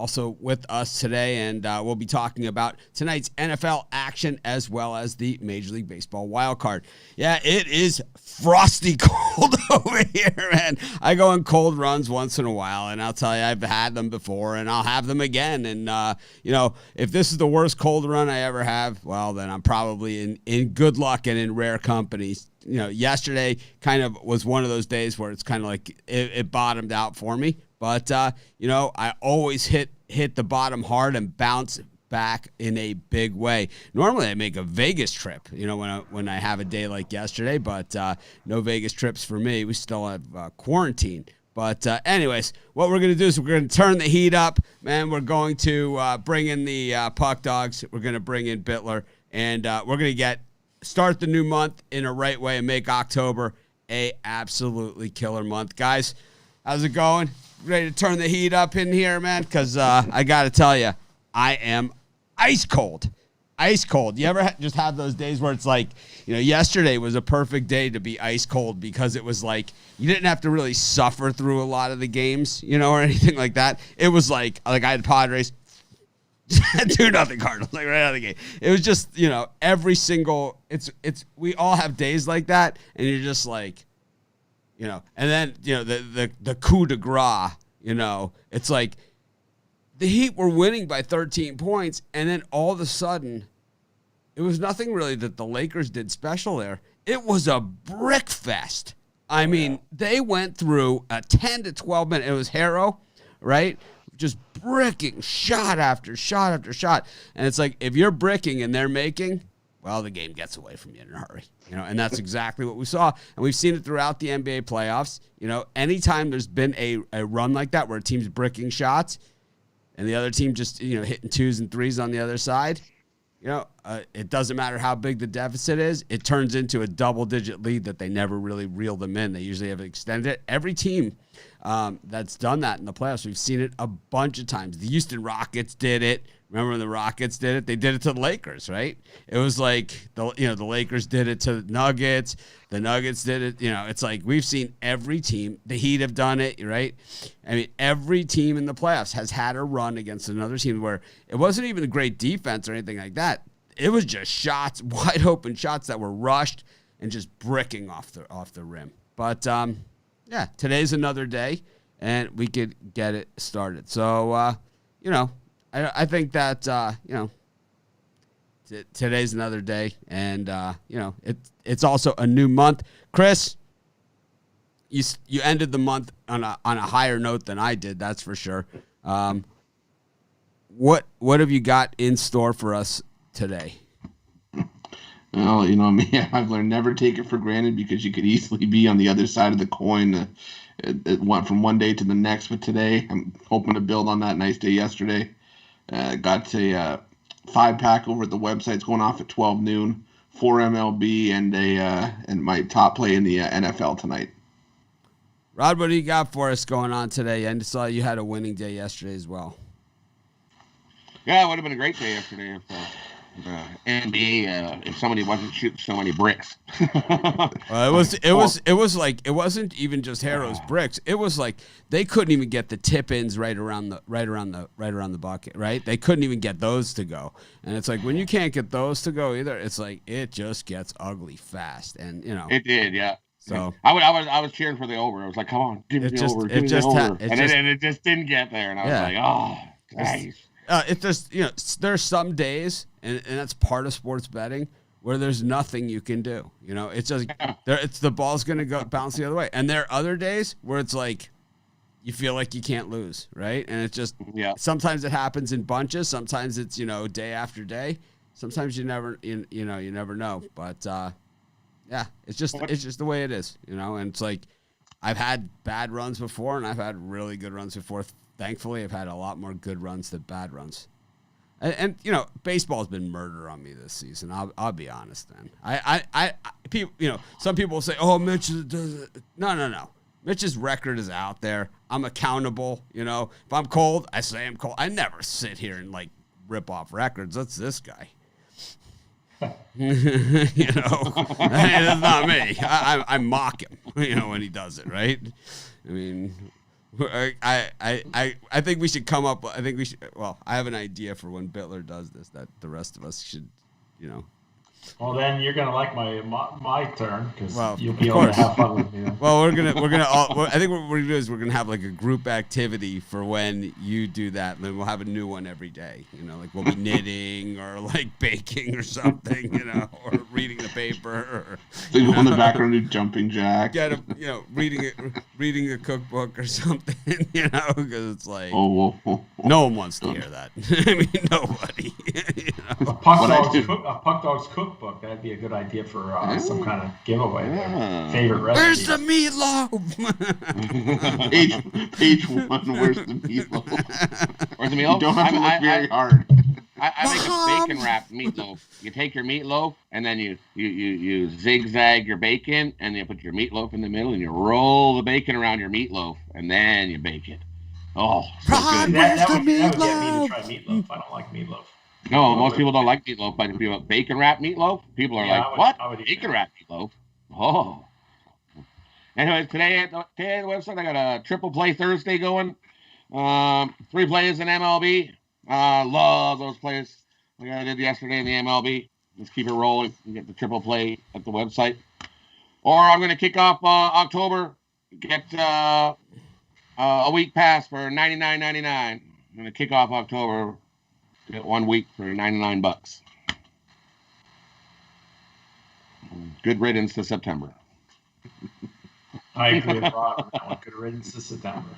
also with us today, and we'll be talking about tonight's NFL action as well as the Major League Baseball Wildcard. Yeah, it is frosty cold over here, man. I go on cold runs once in a while, and I'll tell you, I've had them before, and I'll have them again. And, if this is the worst cold run I ever have, well, then I'm probably in good luck and in rare company. Yesterday kind of was one of those days where it's kind of like it bottomed out for me. But, I always hit the bottom hard and bounce back in a big way. Normally I make a Vegas trip, when I have a day like yesterday, but no Vegas trips for me. We still have quarantine. But anyways, what we're going to do is we're going to turn the heat up, man. We're going to bring in the Puck Dogs. We're going to bring in Bittler, and we're going to start the new month in a right way and make October a absolutely killer month. Guys, how's it going? Ready to turn the heat up in here, man? Because I got to tell you, I am ice cold. Ice cold. You ever just have those days where it's like, yesterday was a perfect day to be ice cold because it was like you didn't have to really suffer through a lot of the games, or anything like that. It was like I had Padres 2-0 Cardinals, like right out of the gate. It was just, every single, we all have days like that, and you're just like, and then, the coup de grace, it's like the Heat were winning by 13 points, and then all of a sudden, it was nothing really that the Lakers did special there. It was a brick fest. I mean, they went through a 10 to 12 minute. It was Harrow, right? Just bricking shot after shot after shot. And it's like, if you're bricking and they're making, well, the game gets away from you in a hurry. And that's exactly what we saw. And we've seen it throughout the NBA playoffs. Anytime there's been a run like that where a team's bricking shots and the other team just, hitting 2s and 3s on the other side, it doesn't matter how big the deficit is. It turns into a double-digit lead that they never really reel them in. They usually have extended it. Every team that's done that in the playoffs, we've seen it a bunch of times. The Houston Rockets did it. Remember when the Rockets did it? They did it to the Lakers, right? It was like the Lakers did it to the Nuggets. The Nuggets did it. It's like we've seen every team. The Heat have done it, right? I mean, every team in the playoffs has had a run against another team where it wasn't even a great defense or anything like that. It was just shots, wide open shots that were rushed and just bricking off the rim. But today's another day, and we could get it started. So I think that today's another day, and it's also a new month. Chris, you ended the month on a higher note than I did, that's for sure. What have you got in store for us today? Well, me, I've learned never take it for granted because you could easily be on the other side of the coin. It went from one day to the next, but today I'm hoping to build on that nice day yesterday. Got a 5-pack over at the website. It's going off at 12 noon for MLB and my top play in the NFL tonight. Rod, what do you got for us going on today? I saw you had a winning day yesterday as well. Yeah, it would have been a great day yesterday if NBA if somebody wasn't shooting so many bricks. Well, it was like it wasn't even just Harrow's bricks. It was like they couldn't even get the tip-ins right around the bucket, right? They couldn't even get those to go. And it's like when you can't get those to go either, it's like it just gets ugly fast. And it did, yeah. So I was cheering for the over. I was like, come on, give me the over, give me the over. And it just didn't get there, and I was like, oh, nice. It's just, there's some days, and that's part of sports betting, where there's nothing you can do. It's just, the ball's going to go bounce the other way. And there are other days where it's like, you feel like you can't lose, right? And it's just, sometimes it happens in bunches. Sometimes it's, day after day. Sometimes you never know. But, it's just the way it is, and it's like, I've had bad runs before, and I've had really good runs before. Thankfully, I've had a lot more good runs than bad runs. And baseball's been murder on me this season. I'll be honest, man. People, some people will say, "Oh, Mitch does it." No. Mitch's record is out there. I'm accountable. If I'm cold, I say I'm cold. I never sit here and rip off records. That's this guy. That's not me. I mock him. When he does it, right? I mean. I think we should come up. I think we should. Well, I have an idea for when Bitler does this that the rest of us should, Well, then you're gonna like my turn because you'll be of able course. to have fun with me. Well, we're gonna all. I think what we're gonna do is we're gonna have like a group activity for when you do that. And then we'll have a new one every day. Like we'll be knitting or like baking or something. Or reading the paper. Or, on the background, do jumping jack. Get reading a cookbook or something. Because it's like no one wants to hear that. I mean, nobody. A Puck Dog's cookbook. That'd be a good idea for some kind of giveaway. Favorite recipe. Where's the meatloaf? page 1. Where's the meatloaf? Where's the meatloaf? You don't have to look very hard. I make a bacon wrapped meatloaf. You take your meatloaf and then you zigzag your bacon and you put your meatloaf in the middle and you roll the bacon around your meatloaf and then you bake it. Oh, so good. That would get me to try meatloaf. I don't like meatloaf. No, most people don't like meatloaf, but if you have bacon wrapped meatloaf, people are like, "What? Bacon wrapped meatloaf?" Oh. Anyways, today at the website, I got a triple play Thursday going. 3 plays in MLB. Love those plays like I did yesterday in the MLB. Let's keep it rolling and get the triple play at the website. Or I'm going to kick off October. Get a week pass for $99.99. I'm going to kick off October. Get 1 week for $99. Good riddance to September. I agree with Rob. Good riddance to September.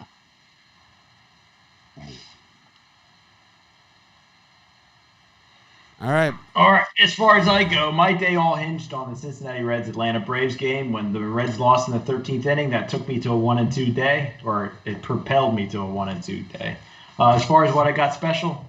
All right. As far as I go, my day all hinged on the Cincinnati Reds Atlanta Braves game. When the Reds lost in the 13th inning, that took me to a 1-2 day, or it propelled me to a 1-2 day. As far as what I got special,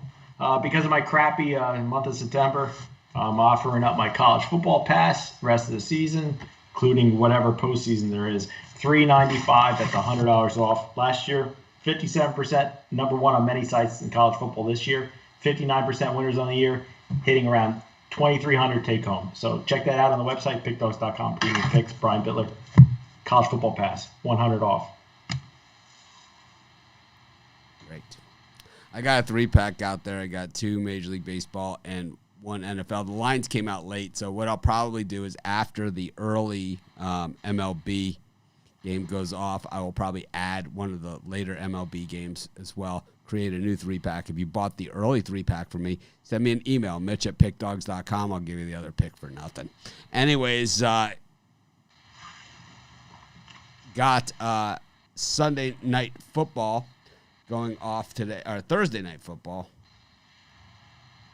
because of my crappy month of September, I'm offering up my college football pass the rest of the season, including whatever postseason there is. $395. That's $100 off. Last year, 57% number one on many sites in college football this year. 59% winners on the year, hitting around 2,300 take home. So check that out on the website, pickdogs.com. Premium picks, Brian Bitler, college football pass, 100 off. Great. I got a 3-pack out there. I got 2 Major League Baseball and 1 NFL. The lines came out late, so what I'll probably do is after the early MLB game goes off, I will probably add one of the later MLB games as well. Create a new 3-pack. If you bought the early 3-pack from me, send me an email, mitch@pickdogs.com. I'll give you the other pick for nothing. Anyways, got Sunday night football going off today, or Thursday night football.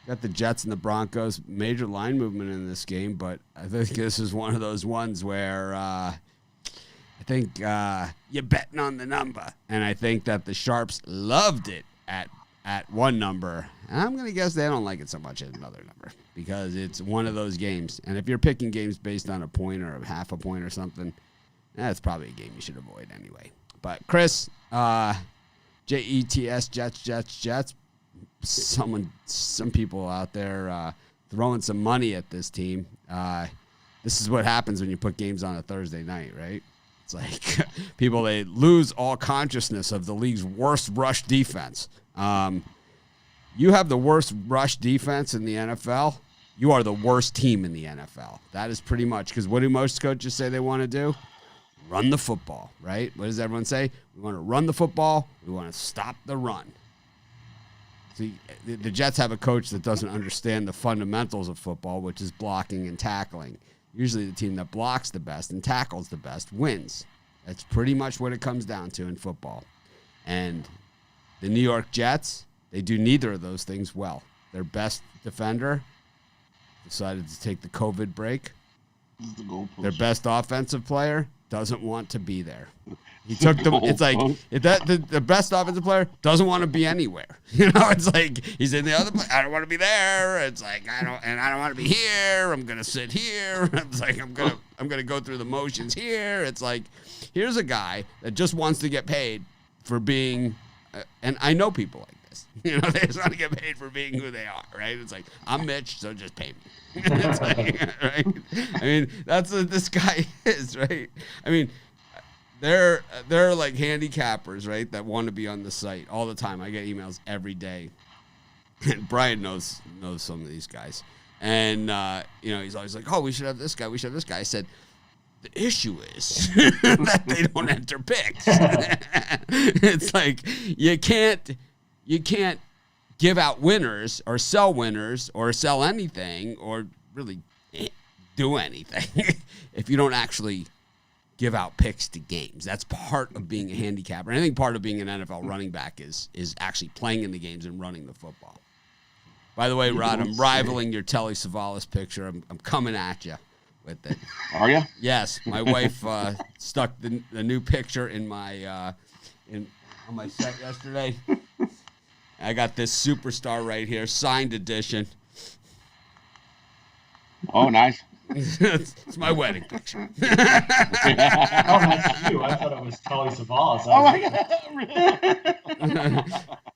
Got the Jets and the Broncos. Major line movement in this game, but I think this is one of those ones where I think you're betting on the number. And I think that the Sharps loved it at one number. And I'm going to guess they don't like it so much at another number because it's one of those games. And if you're picking games based on a point or a half a point or something, that's probably a game you should avoid anyway. But Chris, Jets, Jets. Some people out there throwing some money at this team. This is what happens when you put games on a Thursday night, right? It's like people, they lose all consciousness of the league's worst rush defense. You have the worst rush defense in the NFL. You are the worst team in the NFL. That is pretty much, because what do most coaches say they want to do? Run the football, right? What does everyone say? We want to run the football. We want to stop the run. See, the Jets have a coach that doesn't understand the fundamentals of football, which is blocking and tackling. Usually the team that blocks the best and tackles the best wins. That's pretty much what it comes down to in football. And the New York Jets, they do neither of those things well. Their best defender decided to take the COVID break. Their best offensive player doesn't want to be there. He took the. It's like if the best offensive player doesn't want to be anywhere. It's like he's in the other place. I don't want to be there. It's like I don't want to be here. I'm gonna sit here. It's like I'm gonna go through the motions here. It's like here's a guy that just wants to get paid for being, and I know people like this. They just want to get paid for being who they are, right? It's like I'm Mitch, so just pay me. It's like, right? I mean, that's what this guy is, right? I mean. There are like handicappers, right, that want to be on the site all the time. I get emails every day. And Brian knows some of these guys. And, he's always like, oh, we should have this guy. We should have this guy. I said, the issue is that they don't enter picks. It's like you can't give out winners or sell anything or really do anything if you don't actually give out picks to games. That's part of being a handicapper. And I think part of being an NFL running back is actually playing in the games and running the football. By the way, Rod, I'm rivaling your Telly Savalas picture. I'm coming at you with it. Are you? Yes, my wife stuck the new picture in my on my set yesterday. I got this superstar right here, signed edition. Oh, nice. It's my wedding picture. Oh, that's you. I thought it was Telly Savalas. Oh my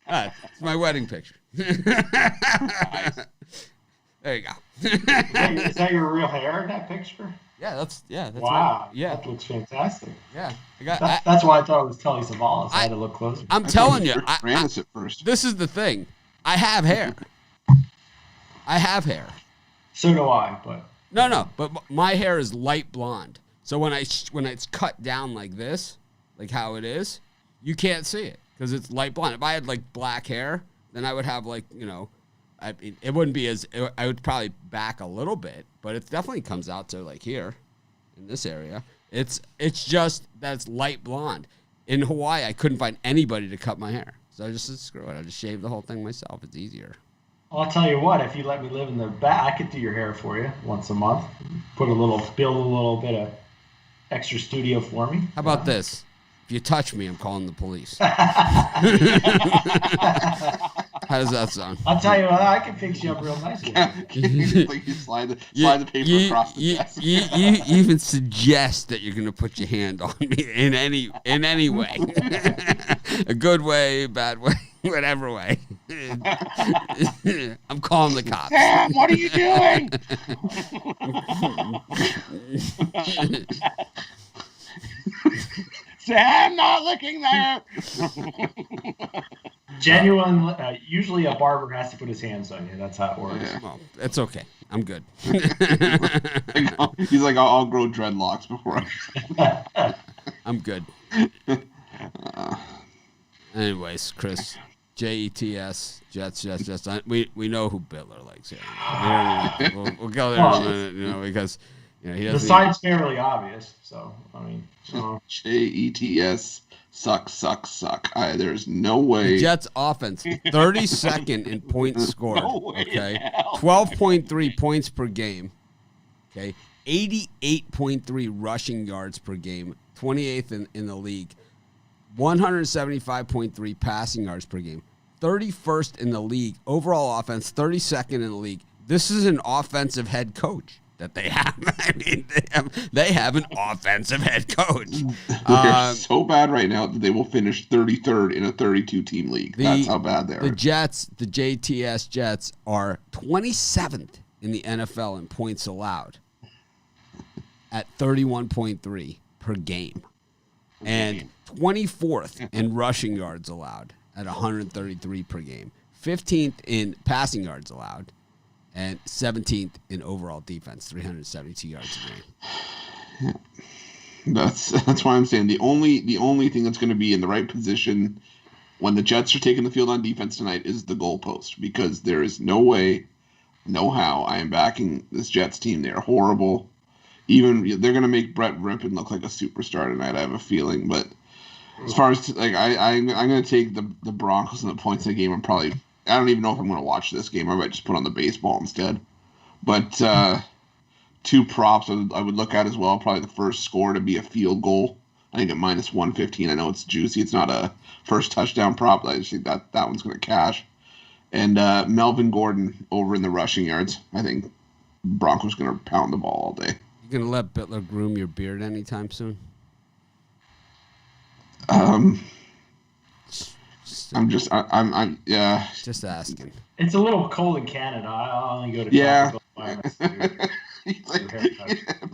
God! It's my wedding picture. Nice. There you go. Is that your real hair in that picture? Yeah, that's wow. Yeah, that looks fantastic. Yeah, that's why I thought it was Telly Savalas. I had to look closer. I'm telling you, at first. This is the thing. I have hair. So do I, but no, but my hair is light blonde. So when it's cut down like this, like how it is, you can't see it because it's light blonde. If I had like black hair, then I would have like it wouldn't be as I would probably back a little bit, but it definitely comes out to like here, in this area. It's just that's light blonde. In Hawaii, I couldn't find anybody to cut my hair, so I just said, screw it. I just shaved the whole thing myself. It's easier. I'll tell you what, if you let me live in the back, I could do your hair for you once a month. Build a little bit of extra studio for me. How about this? If you touch me, I'm calling the police. How does that sound? I'll tell you what, I can fix you up real nice. Like you slide the paper across the desk. You even suggest that you're going to put your hand on me in any way. A good way, bad way, whatever way. I'm calling the cops. Sam, what are you doing? Sam, not looking there. Genuine. Usually, a barber has to put his hands on you. That's how it works. Yeah. Well, it's okay. I'm good. He's like, I'll grow dreadlocks before I'm good. Anyways, Chris, Jets. We know who Bittler likes here. We'll go there in a minute, because he doesn't. The side's fairly obvious, so I mean. Jets suck. There's no way. The Jets offense, 32nd in points scored. No way, okay, hell. 12.3 points per game. Okay, 88.3 rushing yards per game, 28th in the league. 175.3 passing yards per game, 31st in the league. Overall offense, 32nd in the league. This is an offensive head coach that they have. I mean, they have an offensive head coach. They're so bad right now that they will finish 33rd in a 32-team league. That's how bad they are. The Jets, the JTS Jets, are 27th in the NFL in points allowed at 31.3 per game. And 24th in rushing yards allowed at 133 per game. 15th in passing yards allowed. And 17th in overall defense, 372 yards a game. That's why I'm saying the only thing that's going to be in the right position when the Jets are taking the field on defense tonight is the goalpost, because there is no way, no how I am backing this Jets team. They are horrible. Even they're going to make Brett Rippon look like a superstar tonight, I have a feeling. But as far as I'm going to take the Broncos and the points in the game. I don't even know if I'm going to watch this game. I might just put on the baseball instead. But two props I would look at as well. Probably the first score to be a field goal. I think at minus 115. I know it's juicy. It's not a first touchdown prop. I just think that one's going to cash. And Melvin Gordon over in the rushing yards. I think Broncos going to pound the ball all day. You going to let Bittler groom your beard anytime soon? I'm yeah. Just asking. It's a little cold in Canada. I only go to tropical environments.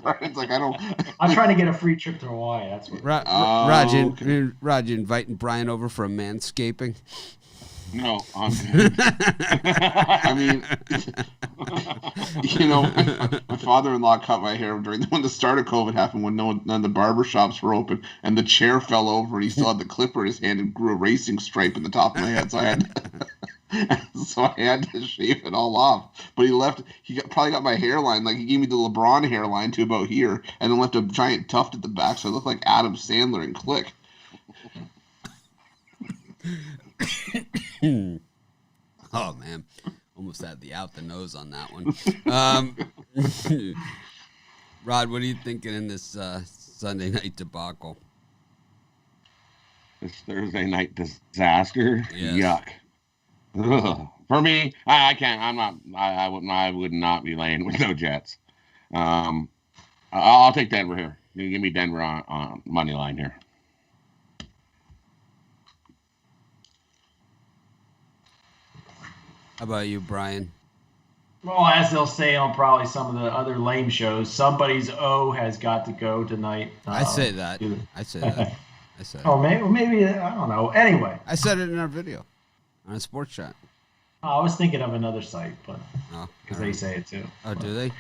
Brian's like, I don't. I'm trying to get a free trip to Hawaii. That's what. Raj, inviting Brian over for a manscaping? No, I'm good. I mean, my father-in-law cut my hair when the start of COVID happened, when none of the barber shops were open, and the chair fell over, and he still had the clipper in his hand and grew a racing stripe in the top of my head. So I had to shave it all off. But he probably got my hairline, like he gave me the LeBron hairline to about here, and then left a giant tuft at the back, so I looked like Adam Sandler in Click. Oh man, almost had the nose on that one. Rod, what are you thinking in this Sunday night debacle? This Thursday night disaster. Yes. Yuck. Ugh. For me, I can't. I'm not. I would not be laying with no Jets. I'll take Denver here. You give me Denver on money line here. How about you, Brian? Well, as they'll say on probably some of the other lame shows, somebody's O has got to go tonight. I say that. Oh, maybe I don't know. Anyway, I said it in our video on a sports chat. I was thinking of another site, but because they say it too. Oh, do they?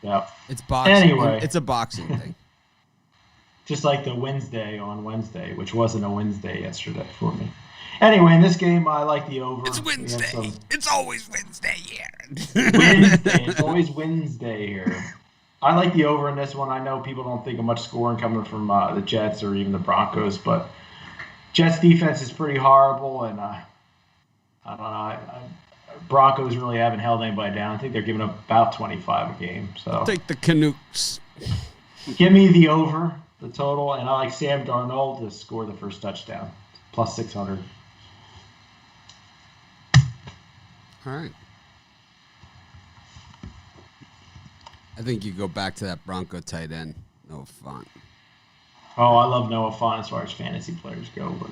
Yeah. It's boxing. Anyway, it's a boxing thing. Just like the Wednesday on Wednesday, which wasn't a Wednesday yesterday for me. Anyway, in this game, I like the over. It's Wednesday. It's always Wednesday here. Wednesday. It's always Wednesday here. I like the over in this one. I know people don't think of much scoring coming from the Jets or even the Broncos, but Jets defense is pretty horrible, and I don't know. Broncos really haven't held anybody down. I think they're giving up about 25 a game. So I'll take the Canucks. Give me the over, the total, and I like Sam Darnold to score the first touchdown, plus 600. All right. I think you go back to that Bronco tight end, Noah Fant. Oh, I love Noah Fant as far as fantasy players go, but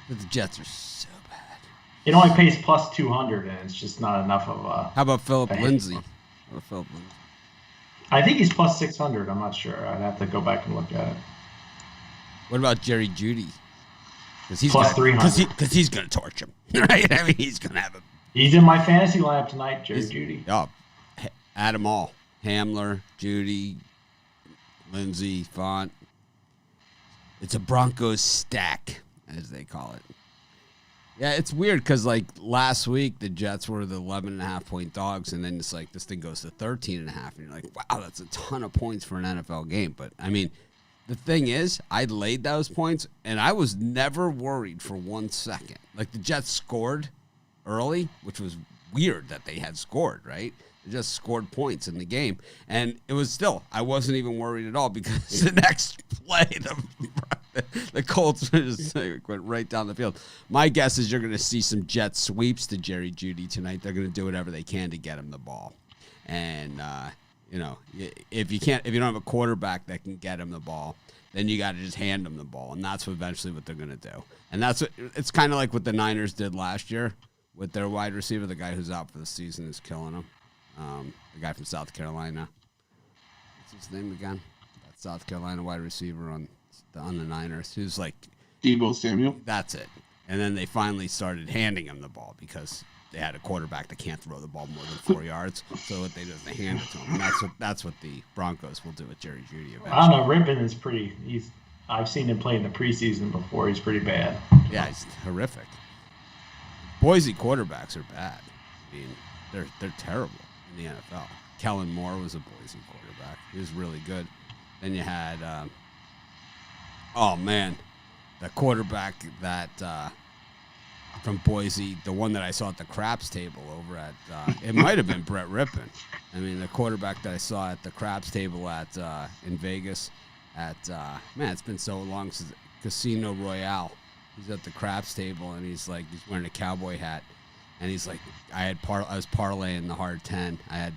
the Jets are so bad. It only pays plus 200, and it's just not enough of a. How about Philip Lindsay? I think he's plus 600. I'm not sure. I'd have to go back and look at it. What about Jerry Jeudy? Because he's plus 300. Because he's going to torch him, right? I mean, he's going to have him. He's in my fantasy lineup tonight, Jerry Jeudy. Oh, add them all: Hamler, Jeudy, Lindsay, Font. It's a Broncos stack, as they call it. Yeah, it's weird because, like, last week, the Jets were the 11.5-point dogs, and then it's like this thing goes to 13.5, and you're like, wow, that's a ton of points for an NFL game. But, I mean, the thing is, I laid those points, and I was never worried for 1 second. Like, the Jets scored early, which was weird that they had scored, right? They just scored points in the game. And it was still, I wasn't even worried at all because the next play, the Colts just went right down the field. My guess is you're going to see some Jet sweeps to Jerry Jeudy tonight. They're going to do whatever they can to get him the ball. And, if you don't have a quarterback that can get him the ball, then you got to just hand him the ball. And that's eventually what they're going to do. And it's kind of like what the Niners did last year with their wide receiver. The guy who's out for the season is killing them. The guy from South Carolina. What's his name again? That South Carolina wide receiver on the Niners. Who's like Deebo Samuel. That's it. And then they finally started handing him the ball because they had a quarterback that can't throw the ball more than 4 yards. So what they do is they hand it to him. And that's what the Broncos will do with Jerry Jeudy eventually. I don't know. Rippon is pretty. I've seen him play in the preseason before. He's pretty bad. Yeah, he's horrific. Boise quarterbacks are bad. I mean, they're terrible in the NFL. Kellen Moore was a Boise quarterback. He was really good. Then you had, the quarterback that from Boise, the one that I saw at the craps table over at, it might have been Brett Rippon. I mean, the quarterback that I saw at the craps table in Vegas it's been so long since Casino Royale. He's at the craps table, and he's wearing a cowboy hat. And he's like, I was parlaying the hard 10. I had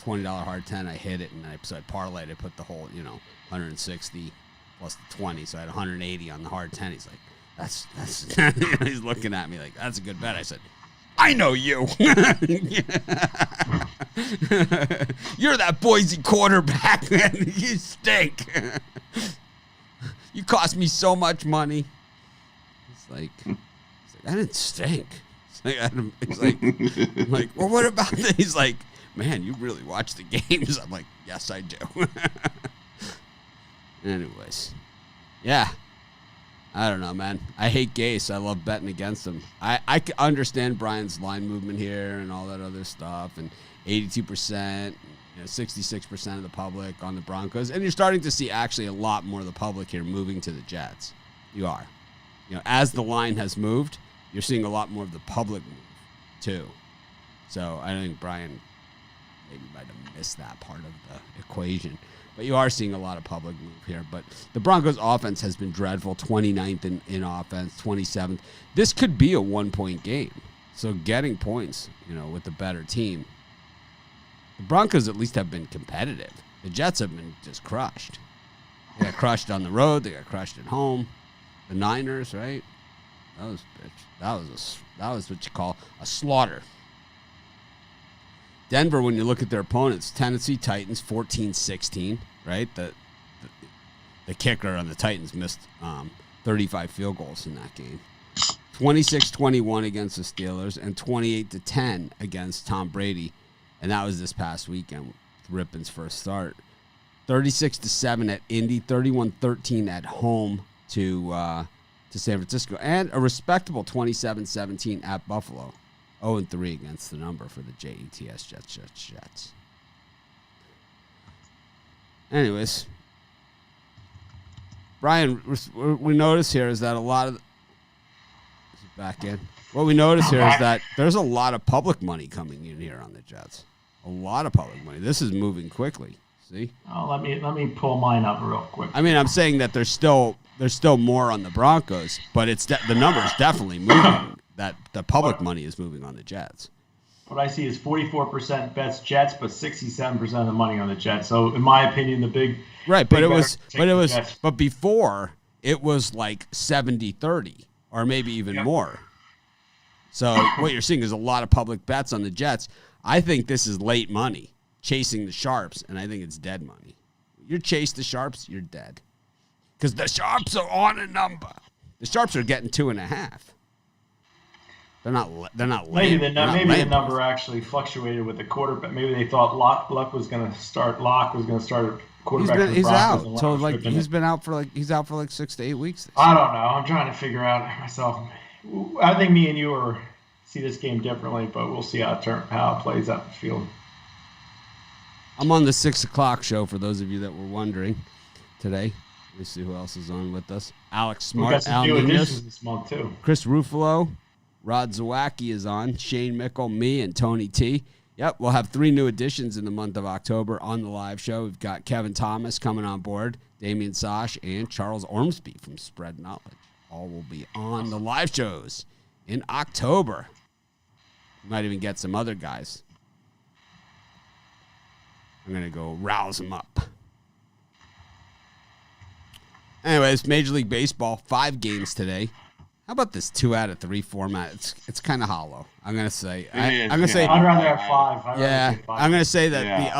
$20 hard 10. I hit it, and so I parlayed. I put the whole, 160 plus the 20. So I had 180 on the hard 10. He's like, That's he's looking at me like, that's a good bet. I said, I know you. You're that Boise quarterback, man. You stink. You cost me so much money. It's like I didn't stink. I'm like, well, what about this? He's like, man, you really watch the games. I'm like, yes, I do. Anyways, yeah. I don't know, man. I hate Gase. I love betting against him. I can understand Brian's line movement here and all that other stuff, and 82%, 66% of the public on the Broncos, and you're starting to see actually a lot more of the public here moving to the Jets. You are. As the line has moved, you're seeing a lot more of the public move too. So I think Brian maybe might have missed that part of the equation. But you are seeing a lot of public move here. But the Broncos' offense has been dreadful, 29th in offense, 27th. This could be a one-point game. So getting points, with the better team. The Broncos at least have been competitive. The Jets have been just crushed. They got crushed on the road. They got crushed at home. The Niners, right? That was what you call a slaughter. Denver, when you look at their opponents, Tennessee Titans 14-16, right? The kicker on the Titans missed 35 field goals in that game. 26-21 against the Steelers and 28-10 against Tom Brady, and that was this past weekend with Rippon's first start. 36-7 at Indy, 31-13 at home to San Francisco, and a respectable 27-17 at Buffalo. 0-3 against the number for the Jets, Jets. Anyways, Brian, we notice here is that a lot of back in. What we notice here is that there's a lot of public money coming in here on the Jets. A lot of public money. This is moving quickly. See? Oh, let me pull mine up real quick. I mean, I'm saying that there's still more on the Broncos, but the number is definitely moving. That the public money is moving on the Jets. What I see is 44% bets Jets, but 67% of the money on the Jets. So, in my opinion, the big right, but before it was like 70-30 or maybe even more. So what you're seeing is a lot of public bets on the Jets. I think this is late money chasing the sharps, and I think it's dead money. You chase the sharps, you're dead, because the sharps are on a number. The sharps are getting 2.5. They're not. Maybe the number actually fluctuated with the quarterback. Maybe they thought Luck was going to start. Lock was going to start a quarterback. He's out. So he's been out for 6 to 8 weeks. I don't know. I'm trying to figure out myself. I think me and you see this game differently, but we'll see how it plays out in the field. I'm on the 6 o'clock show for those of you that were wondering today. Let me see who else is on with us. Alex Smart, we got some new additions this month too. Chris Ruffalo. Rod Zawacki is on, Shane Mickle, me, and Tony T. Yep, we'll have 3 new additions in the month of October on the live show. We've got Kevin Thomas coming on board, Damian Sosh, and Charles Ormsby from Spread Knowledge. All will be on the live shows in October. We might even get some other guys. I'm going to go rouse them up. Anyways, Major League Baseball, 5 games today. How about this 2 out of 3 format? It's kind of hollow. I'm gonna say. I'm gonna say. I'd rather have 5. I'm gonna say that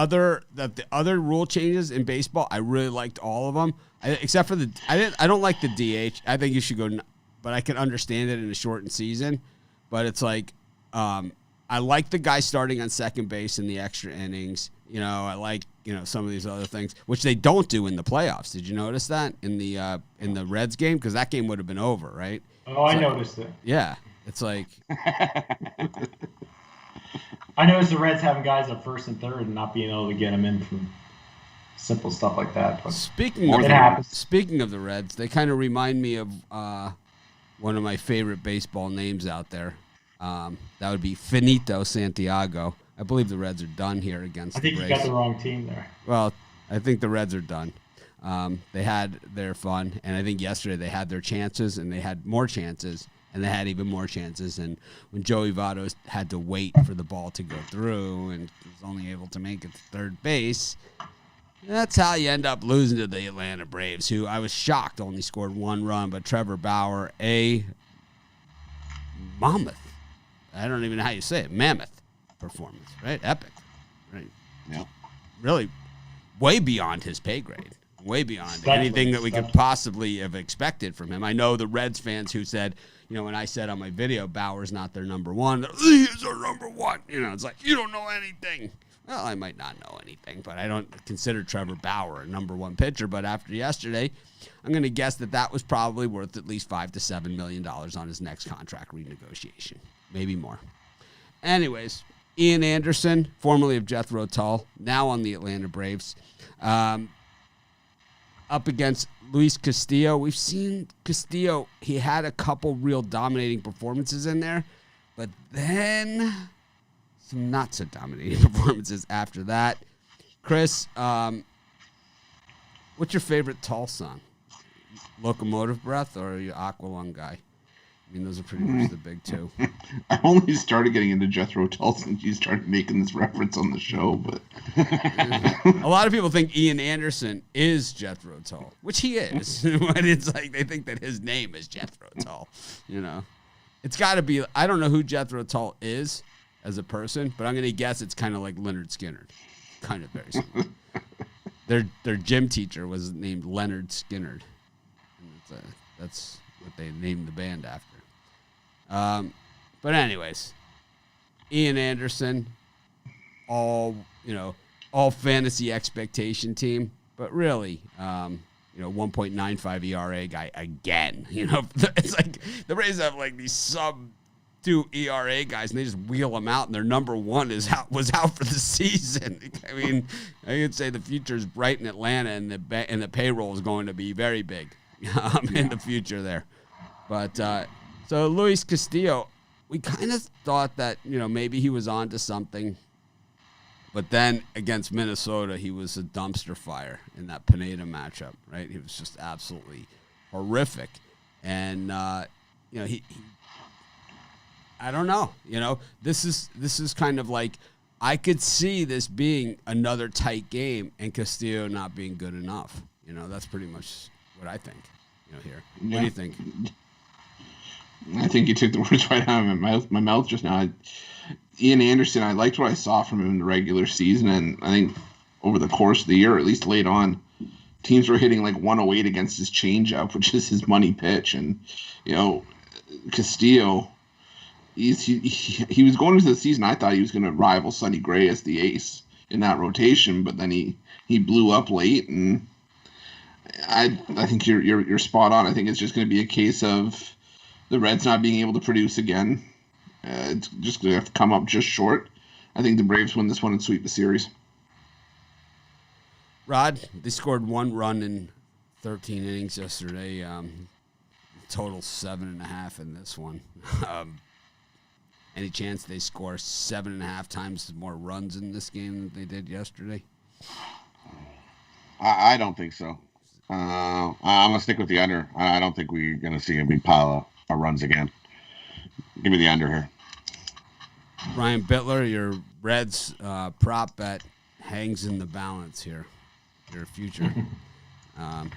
the other rule changes in baseball, I really liked all of them, except for I don't like the DH. I think you should go, but I can understand it in a shortened season. But it's like, I like the guy starting on second base in the extra innings. I like some of these other things, which they don't do in the playoffs. Did you notice that in the Reds game? Because that game would have been over, right? Oh, I noticed it. Yeah, it's like I noticed the Reds having guys at first and third and not being able to get them in from simple stuff like that. But speaking of the Reds, they kind of remind me of one of my favorite baseball names out there. That would be Finito Santiago. I believe the Reds are done here against the Braves. I think you got the wrong team there. Well, I think the Reds are done. They had their fun, and I think yesterday they had their chances, and they had more chances, and they had even more chances. And when Joey Votto had to wait for the ball to go through and was only able to make it to third base, That's how you end up losing to the Atlanta Braves, who I was shocked only scored 1 run, but Trevor Bauer, a mammoth. I don't even know how you say it. Mammoth performance, right? Epic, right? Yeah. Really way beyond his pay grade. Way beyond anything that we could possibly have expected from him. I know the Reds fans who said, when I said on my video, Bauer's not their number one. He's our number one. It's like, you don't know anything. Well, I might not know anything, but I don't consider Trevor Bauer a number one pitcher. But after yesterday, I'm going to guess that was probably worth at least $5 to $7 million on his next contract renegotiation. Maybe more. Anyways, Ian Anderson, formerly of Jethro Tull, now on the Atlanta Braves, up against Luis Castillo. We've seen Castillo. He had a couple real dominating performances in there, but then some not so dominating performances after that. Chris, what's your favorite Tull song? Locomotive Breath or are you Aqualung guy? I mean, those are pretty much the big two. I only started getting into Jethro Tull since you started making this reference on the show, but a lot of people think Ian Anderson is Jethro Tull, which he is. But it's like they think that his name is Jethro Tull. It's got to be. I don't know who Jethro Tull is as a person, but I'm going to guess it's kind of like Leonard Skinner, kind of very similar. Their gym teacher was named Leonard Skinner, and that's what they named the band after. But anyways, Ian Anderson, all fantasy expectation team, but really, 1.95 ERA guy again. It's like the Braves have like these sub-2 ERA guys, and they just wheel them out, and their number one was out for the season. I mean, I could say the future is bright in Atlanta, and the payroll is going to be very big in the future there. But so Luis Castillo, we kind of thought that, maybe he was on to something. But then against Minnesota, he was a dumpster fire in that Pineda matchup, right? He was just absolutely horrific. And, he I don't know. This is kind of like, I could see this being another tight game and Castillo not being good enough. That's pretty much what I think, here. Yeah. What do you think? I think you took the words right out of my mouth just now. Ian Anderson, I liked what I saw from him in the regular season, and I think over the course of the year, or at least late on, teams were hitting like 108 against his changeup, which is his money pitch. And, Castillo, he was going into the season, I thought he was going to rival Sonny Gray as the ace in that rotation, but then he blew up late, and I think you're spot on. I think it's just going to be a case of the Reds not being able to produce again. It's just going to have to come up just short. I think the Braves win this one and sweep the series. Rod, they scored 1 run in 13 innings yesterday. Total 7.5 in this one. Any chance they score 7.5 times more runs in this game than they did yesterday? I don't think so. I'm going to stick with the under. I don't think we're going to see a big pile of runs again. Give me the under here. Ryan Bittler, your Reds prop bet hangs in the balance here. Your future.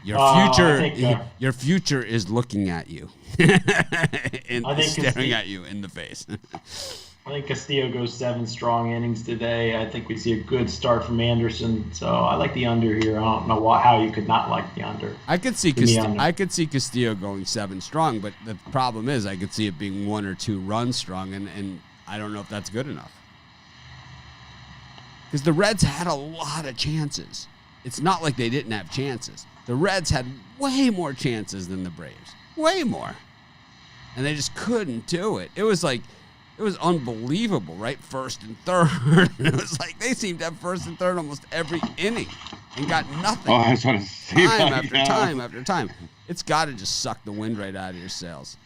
Your future is looking at you. Staring at you in the face. I think Castillo goes 7 strong innings today. I think we see a good start from Anderson. So I like the under here. I don't know how you could not like the under. I could see Castillo going 7 strong, but the problem is I could see it being 1 or 2 runs strong, and I don't know if that's good enough. Because the Reds had a lot of chances. It's not like they didn't have chances. The Reds had way more chances than the Braves. Way more. And they just couldn't do it. It was unbelievable, right? First and third. It was like they seemed to have first and third almost every inning and got nothing. Oh, that's what it seemed time after time after time. It's got to just suck the wind right out of your sails.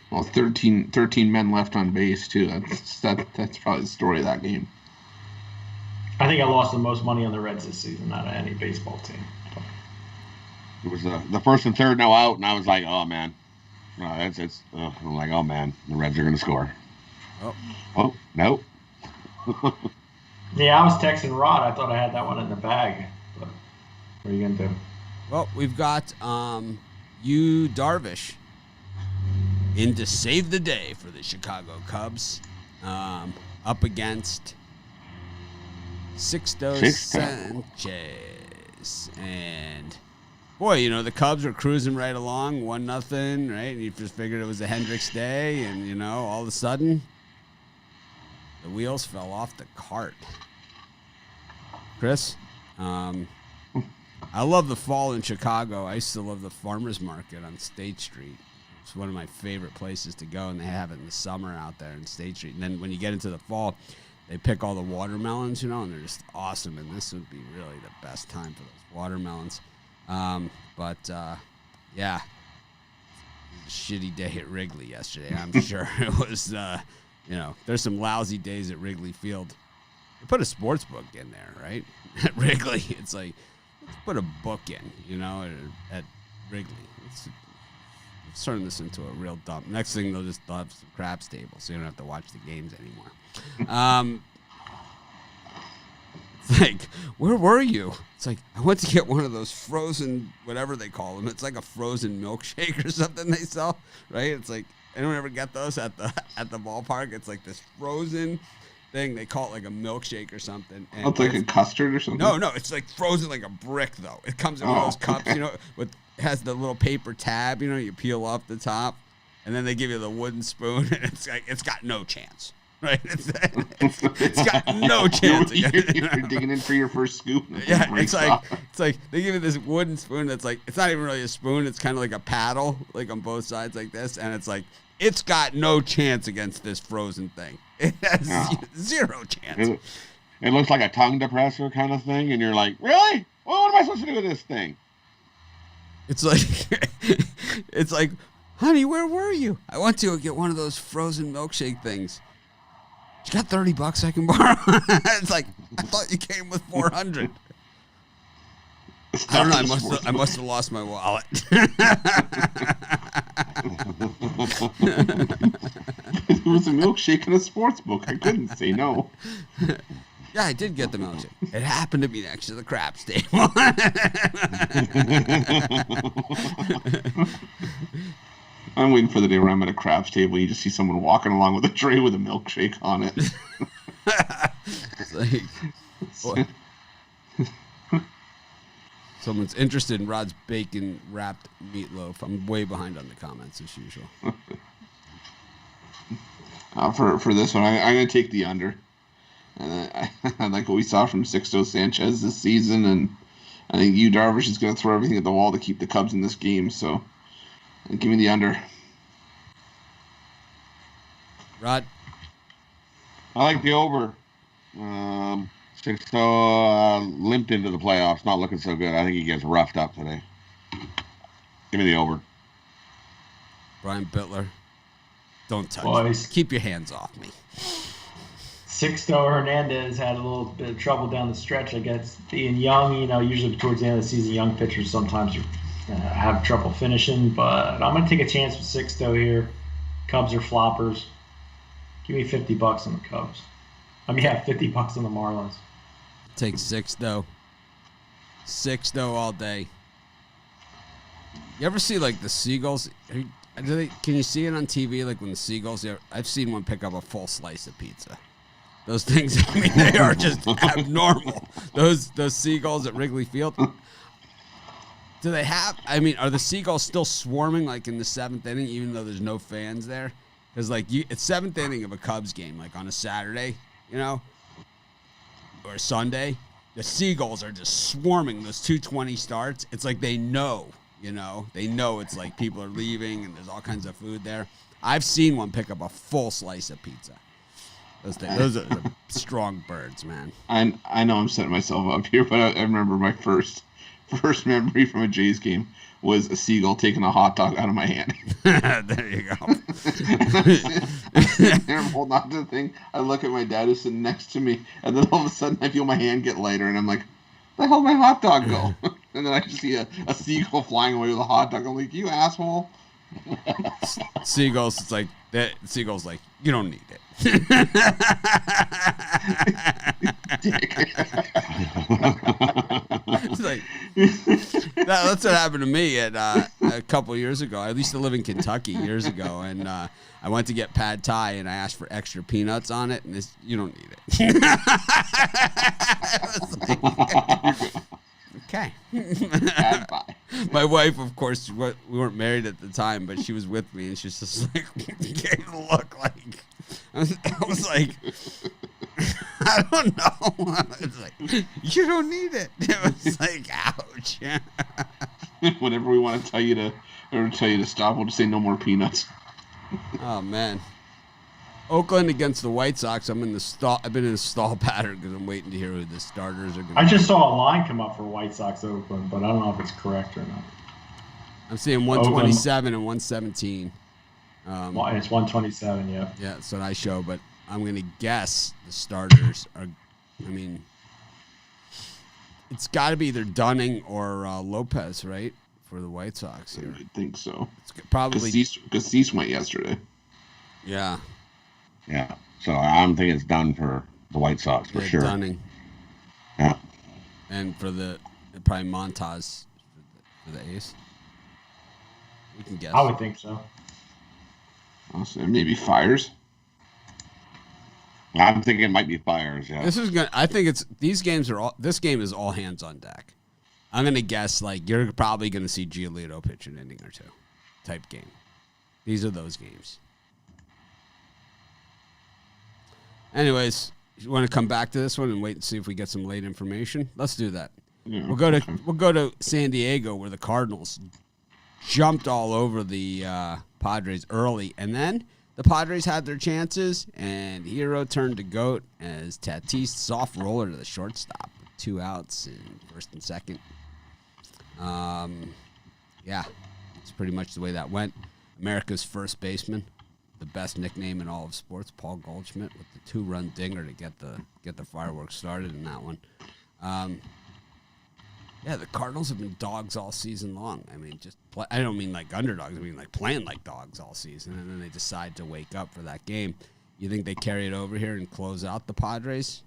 Well, 13 men left on base, too. That's probably the story of that game. I think I lost the most money on the Reds this season out of any baseball team. It was the first and third no out, and I was like, oh, man. I'm like, oh, man, the Reds are going to score. Oh, no. Yeah, I was texting Rod. I thought I had that one in the bag. But What are you going to do? Well, we've got Yu Darvish in to save the day for the Chicago Cubs, up against Sixto Sanchez. And boy, you know, the Cubs were cruising right along, 1-0, right? And you just figured it was a Hendricks day, and, you know, all of a sudden, the wheels fell off the cart. Chris, I love the fall in Chicago. I used to love the farmers market on State Street. It's one of my favorite places to go, and they have it in the summer out there in State Street. And then when you get into the fall, they pick all the watermelons, you know, and they're just awesome. And this would be really the best time for those watermelons. Yeah, it was a shitty day at Wrigley yesterday. I'm sure it was, you know, there's some lousy days at Wrigley Field. They put a sports book in there, right? At Wrigley, it's like, let's put a book in, you know, at Wrigley. Let's turn this into a real dump. Next thing, they'll have some craps tables, so you don't have to watch the games anymore. It's like, where were you? It's like, I went to get one of those frozen, whatever they call them. It's like a frozen milkshake or something they sell, right? It's like, anyone ever get those at the ballpark? It's like this frozen thing. They call it like a milkshake or something. And it's like a custard or something? No, it's like frozen like a brick, though. It comes in one of those cups, you know, it has the little paper tab, you know, you peel off the top, and then they give you the wooden spoon, and it's like, it's got no chance. Right, it's got no chance. You're digging in for your first scoop. Yeah, it's like they give you this wooden spoon that's like, it's not even really a spoon. It's kind of like a paddle, like on both sides like this, and it's like, it's got no chance against this frozen thing. It has zero chance. It looks like a tongue depressor kind of thing, and you're like, really? Well, what am I supposed to do with this thing? It's like, honey, where were you? I went to get one of those frozen milkshake things. You got $30 I can borrow? It's like, I thought you came with 400. I don't know. I must have lost my wallet. It was a milkshake and a sports book. I couldn't say no. Yeah, I did get the milkshake. It happened to be next to the craps table. I'm waiting for the day where I'm at a craps table. You just see someone walking along with a tray with a milkshake on it. It's like, someone's interested in Rod's bacon wrapped meatloaf. I'm way behind on the comments as usual. For this one, I'm going to take the under. I like what we saw from Sixto Sanchez this season, and I think Yu Darvish is going to throw everything at the wall to keep the Cubs in this game. So, give me the under. Rod? I like the over. Sixto limped into the playoffs, not looking so good. I think he gets roughed up today. Give me the over. Brian Bittler, don't touch Boys. me. Keep your hands off me. Sixto Hernandez had a little bit of trouble down the stretch against being young. You know, usually towards the end of the season, young pitchers sometimes have trouble finishing. But I'm going to take a chance with Sixto here. Cubs are floppers. Give me $50 on the Cubs. $50 on the Marlins. Take Sixto. Sixto all day. You ever see like the Seagulls? Can you see it on TV? Like when the Seagulls? I've seen one pick up a full slice of pizza. Those things, I mean, they are just abnormal. Those Seagulls at Wrigley Field. Do they have? I mean, are the Seagulls still swarming like in the 7th inning, even though there's no fans there? Because like it's 7th inning of a Cubs game, like on a Saturday, you know, or Sunday. The Seagulls are just swarming those 2:20 starts. It's like they know, you know, it's like people are leaving and there's all kinds of food there. I've seen one pick up a full slice of pizza. Those are strong birds, man. I know I'm setting myself up here, but I remember my first memory from a Jays game was a seagull taking a hot dog out of my hand. There you go. I'm holding on to the thing. I look at my dad who's sitting next to me, and then all of a sudden I feel my hand get lighter, and I'm like, where the hell did my hot dog go? And then I just see a seagull flying away with a hot dog. I'm like, you asshole. Seagulls, it's like that. Seagulls, like, you don't need it. like that's what happened to me at a couple years ago. I used to live in Kentucky years ago, and I went to get pad thai, and I asked for extra peanuts on it, and you don't need it. Okay. My wife, of course, we weren't married at the time, but she was with me, and she's just like, gave the look like, I was like, I don't know. It's like, you don't need it. It was like, ouch. Whenever we want to tell you to stop, we'll just say no more peanuts. Oh man. Oakland against the White Sox. I've been in the stall pattern because I'm waiting to hear who the starters are going to be. I just saw a line come up for White Sox Oakland, but I don't know if it's correct or not. I'm seeing 127 Oakland, and 117. It's 127, yeah. Yeah, that's what I show, but I'm going to guess the starters are, I mean, it's got to be either Dunning or Lopez, right, for the White Sox here. I think so. It's probably because Cease went yesterday. Yeah. Yeah. So I'm thinking it's done for the White Sox for sure. Dunning. Yeah. And for probably Montas for the Ace. We can guess. I would think so. I'll say maybe Fires. I'm thinking it might be Fires. Yeah. I think this game is all hands on deck. I'm gonna guess like you're probably gonna see Giolito pitch an inning or two, type game. These are those games. Anyways, you want to come back to this one and wait and see if we get some late information? Let's do that. Yeah. We'll go to San Diego where the Cardinals jumped all over the Padres early, and then the Padres had their chances, and Hero turned to GOAT as Tatis soft roller to the shortstop with 2 outs in first and second. Yeah, it's pretty much the way that went. America's first baseman, the best nickname in all of sports, Paul Goldschmidt, with the 2-run dinger to get the fireworks started in that one. Yeah, the Cardinals have been dogs all season long. I mean, I don't mean like underdogs. I mean like playing like dogs all season, and then they decide to wake up for that game. You think they carry it over here and close out the Padres?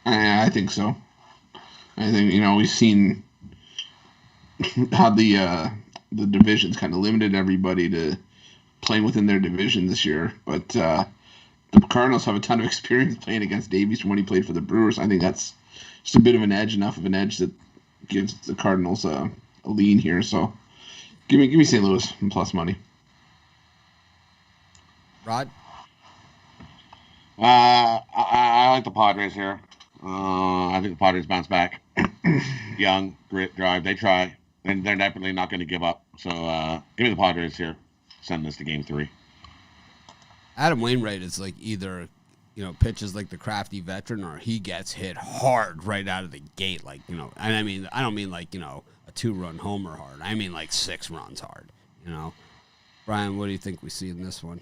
I think so. I think, we've seen how the divisions kind of limited everybody to playing within their division this year. But the Cardinals have a ton of experience playing against Davies from when he played for the Brewers. I think that's just a bit of an edge, enough of an edge that gives the Cardinals a lean here. So give me St. Louis and plus money. Rod? I like the Padres here. I think the Padres bounce back. Young, grit, drive. They try, and they're definitely not going to give up. So give me the Padres here. Send this to Game 3. Adam Wainwright is like either, pitches like the crafty veteran, or he gets hit hard right out of the gate. Like, and I mean, I don't mean like, a 2-run homer hard. I mean like 6 runs hard, Brian, what do you think we see in this one?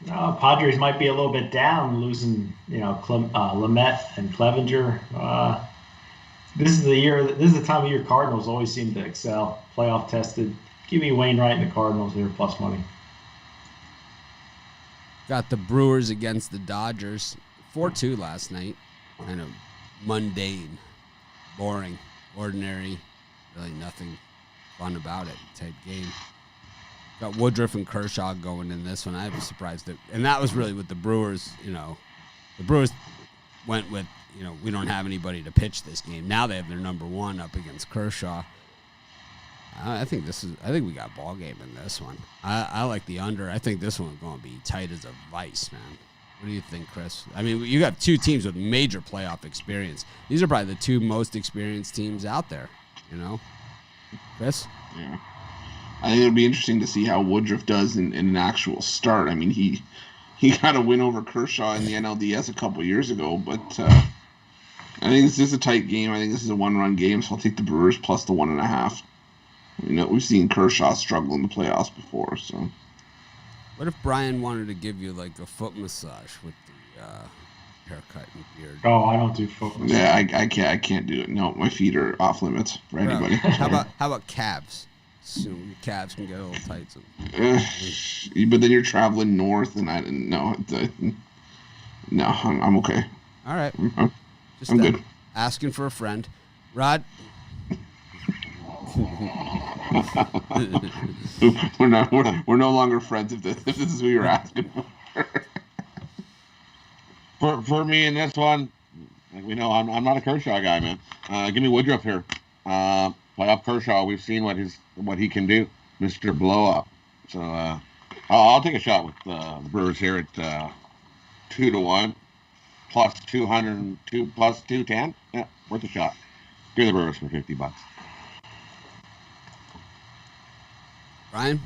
Padres might be a little bit down, losing, Lamet and Clevenger. This is the time of year Cardinals always seem to excel. Playoff tested. Give me Wainwright and the Cardinals here, plus money. Got the Brewers against the Dodgers. 4-2 last night. Kind of mundane, boring, ordinary, really nothing fun about it type game. Got Woodruff and Kershaw going in this one. I was surprised and that was really with the Brewers. The Brewers went with, we don't have anybody to pitch this game. Now they have their number 1 up against Kershaw. I think we got ball game in this one. I like the under. I think this one's going to be tight as a vice, man. What do you think, Chris? I mean, you got 2 teams with major playoff experience. These are probably the 2 most experienced teams out there. Chris? Yeah. I think it'll be interesting to see how Woodruff does in an actual start. I mean, he got a win over Kershaw in the NLDS a couple years ago, but I think this is a tight game. I think this is a 1-run game, so I'll take the Brewers plus the 1.5. We've seen Kershaw struggle in the playoffs before. So, what if Brian wanted to give you like a foot massage with the haircut and beard? Oh, I don't do foot massage. Yeah, I can't do it. No, my feet are off limits for anybody. How about calves? So your calves can get a little tight. But then you're traveling north, and I'm okay. All right. Just I'm good. Asking for a friend. Rod? we're no longer friends if this is who you're asking for. For me in this one, like we know, I'm not a Kershaw guy, man. Give me Woodruff here. Play up Kershaw. We've seen what he can do, Mr. Blow Up. So I'll take a shot with the Brewers here at 2-1, plus 202, plus 210. Yeah, worth a shot. Give the Brewers for $50. Ryan?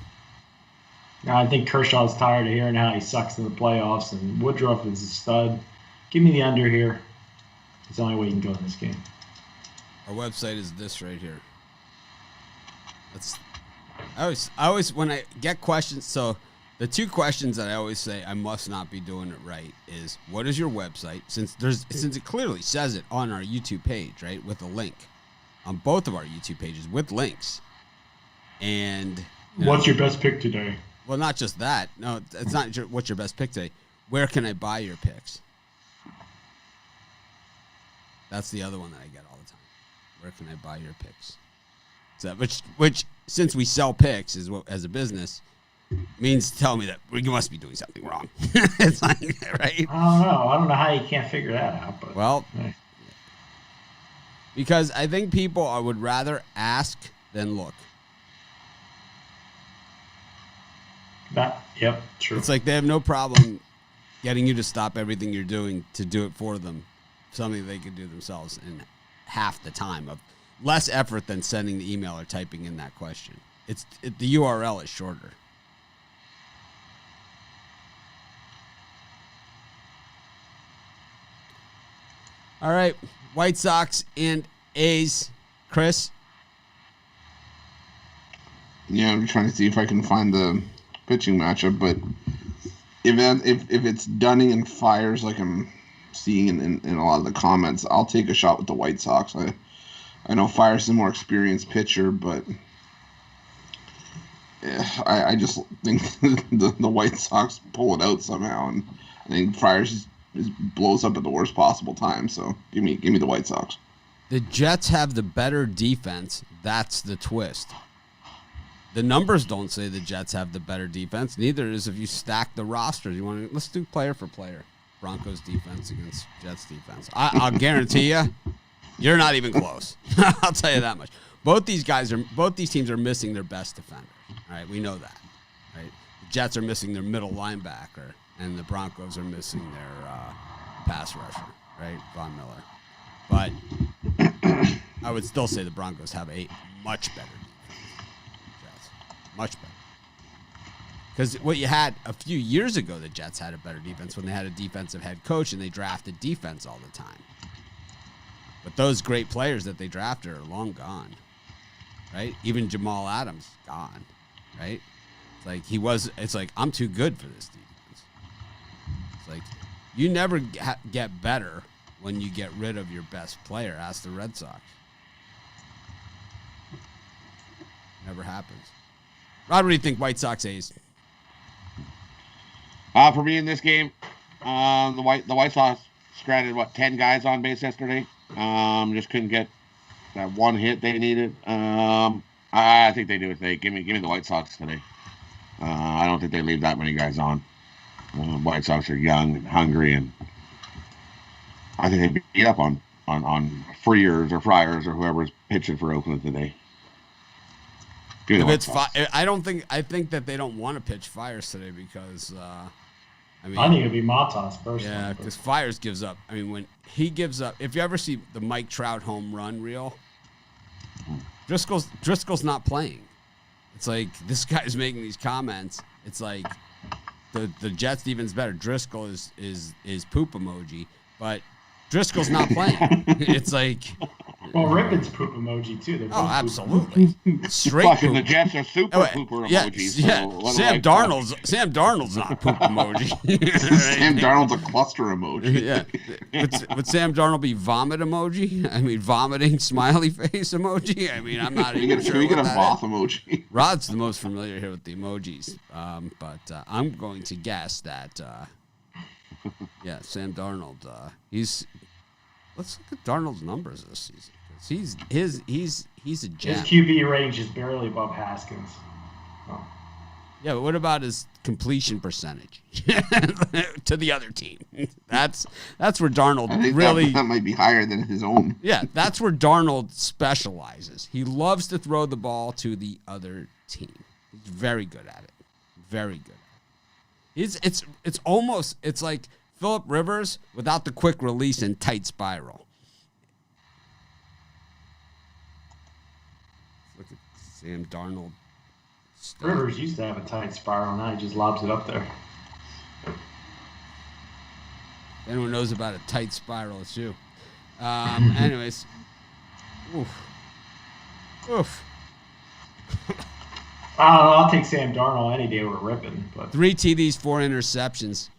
I think Kershaw's tired of hearing how he sucks in the playoffs, and Woodruff is a stud. Give me the under here. It's the only way you can go in this game. Our website is this right here. I always when I get questions, so the two questions that I always say I must not be doing it right is, what is your website? Since it clearly says it on our YouTube page, right, with a link on both of our YouTube pages with links. And what's your best pick today? Well, not just that. No, it's not what's your best pick today. Where can I buy your picks? That's the other one that I get all the time. Where can I buy your picks? So which since we sell picks as a business, means tell me that we must be doing something wrong. It's like, right? I don't know how you can't figure that out. But well, hey. Because I think people would rather ask than look. Yep, true. It's like they have no problem getting you to stop everything you're doing to do it for them. Something they could do themselves in half the time of less effort than sending the email or typing in that question. The URL is shorter. All right, White Sox and A's. Chris? Yeah, I'm trying to see if I can find the pitching matchup, but if it's Dunning and Fires like I'm seeing in a lot of the comments, I'll take a shot with the White Sox. I know Fires is a more experienced pitcher, but I just think the White Sox pull it out somehow, and I think Fires blows up at the worst possible time. So give me the White Sox. The Jets have the better defense. That's the twist. The numbers don't say the Jets have the better defense. Neither is if you stack the rosters. Let's do player for player. Broncos defense against Jets defense. I'll guarantee you, you're not even close. I'll tell you that much. Both these teams are missing their best defenders. All right, we know that. Right, the Jets are missing their middle linebacker, and the Broncos are missing their pass rusher. Right, Von Miller. But I would still say the Broncos have a much better defense. Jets, much better. Because what you had a few years ago, the Jets had a better defense when they had a defensive head coach and they drafted defense all the time. But those great players that they drafted are long gone, right? Even Jamal Adams gone, right? It's like I'm too good for this defense. It's like you never get better when you get rid of your best player. Ask the Red Sox. Never happens. Rod, what do you think? White Sox A's. For me in this game, the White Sox stranded 10 guys on base yesterday. Just couldn't get that one hit they needed. I think they do it today. Give me the White Sox today. I don't think they leave that many guys on. White Sox are young and hungry, and I think they beat up on Friars or whoever's pitching for Oakland today. I think that they don't want to pitch Fires today because I think it'd be Matas personally. Yeah, because Fires gives up. I mean, when he gives up, if you ever see the Mike Trout home run reel, Driscoll's not playing. It's like this guy's making these comments. It's like the Jets defense better. Driscoll is poop emoji, but Driscoll's not playing. It's like. Well, Rippon's poop emoji too. Oh, absolutely. Straight poop. The Jets are super pooper emojis. Yeah. Sam Darnold's not a poop emoji. Right? Sam Darnold's a cluster emoji. Yeah. Would Sam Darnold be vomit emoji? I mean, vomiting smiley face emoji. I mean, I'm not even sure. We get a moth emoji. Rod's the most familiar here with the emojis, but I'm going to guess that. Sam Darnold. let's look at Darnold's numbers this season. He's a gem. His QB range is barely above Haskins. Oh. Yeah, but what about his completion percentage to the other team? That's where Darnold that might be higher than his own. Yeah, that's where Darnold specializes. He loves to throw the ball to the other team. He's very good at it. Very good at it. It's like Phillip Rivers without the quick release and tight spiral. Look at Sam Darnold. Rivers used to have a tight spiral. Now he just lobs it up there. Anyone knows about a tight spiral, it's you. Anyways. Oof. I'll take Sam Darnold any day we're ripping. But 3 TDs, 4 interceptions.